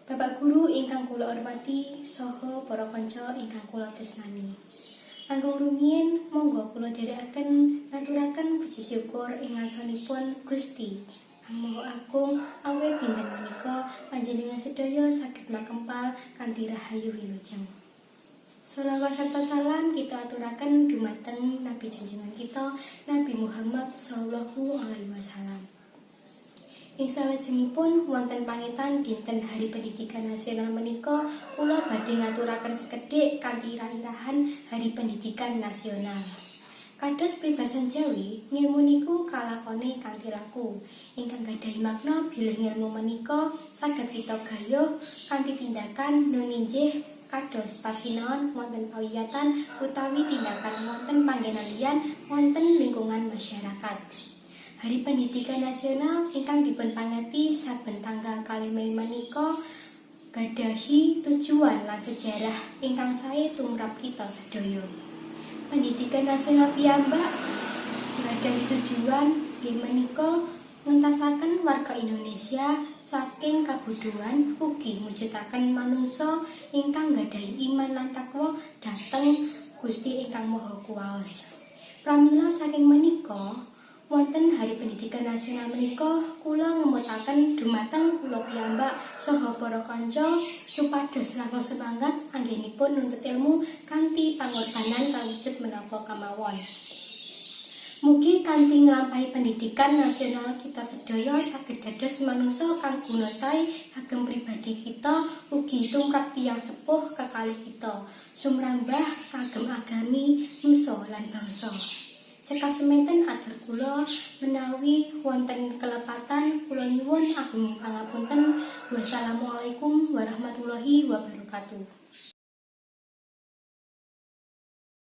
Bapak Guru ingkang kula hormati saha para kanca ingkang kula tresnani. Langkung rumiyin monggo kula dherekaken ngaturaken puji syukur ing ngarsanipun Gusti Ang Maha Agung awit dinten menika panjenengan sedaya saged makempal kanthi rahayu wilujeng. Shalawat sarta salam kita aturaken dumateng Nabi junjungan kita Nabi Muhammad sallallahu alaihi wasallam. Ing salajengipun wonten pangetan dinten Hari Pendidikan Nasional menika kula badhe ngaturaken sekedhik kanthi irah-irahan Hari Pendidikan Nasional. Kados pribasan Jawi, ngilmu niku kalakone kanthi laku. Ingkang gadhahi makna bilih ngilmu menika saged kita gayuh kanthi tindakan nun injih kados pasinaon wonten pawiyatan utawi tindakan wonten panggenan liyan wonten lingkungan masyarakat. Hari Pendidikan Nasional ingkang dipunpangeti saben tanggal 5 Mei menika gadhahi tujuan lan sejarah ingkang sae tumrap kita sedaya. Pendidikan nasional piyambak gadhahi tujuan nggih menika ngentasaken warga Indonesia saking kabodohan ugi mujudaken manungsa ingkang gadhahi iman lan takwa dhateng Gusti ingkang Maha Kuwaos. Pramila saking menika wonten Hari Pendidikan Nasional menika kula ngemutaken dumateng kula piyambak saha para kanca supados langkung semangat anggenipun nuntut ilmu kanthi pangorbanan kawujud menapa kemawon. Mugi kanthi nglampahi pendidikan nasional kita sedaya saged dados manungsa kang guna sae kagem pribadi kita ugi tumrap tiyang sepuh kekalih kita sumrambah kagem agami nusa lan bangsa. Sekap semanten atur kula menawi wonten kelepatan kula nyuwun agunging pangapunten. Wassalamualaikum warahmatullahi wabarakatuh.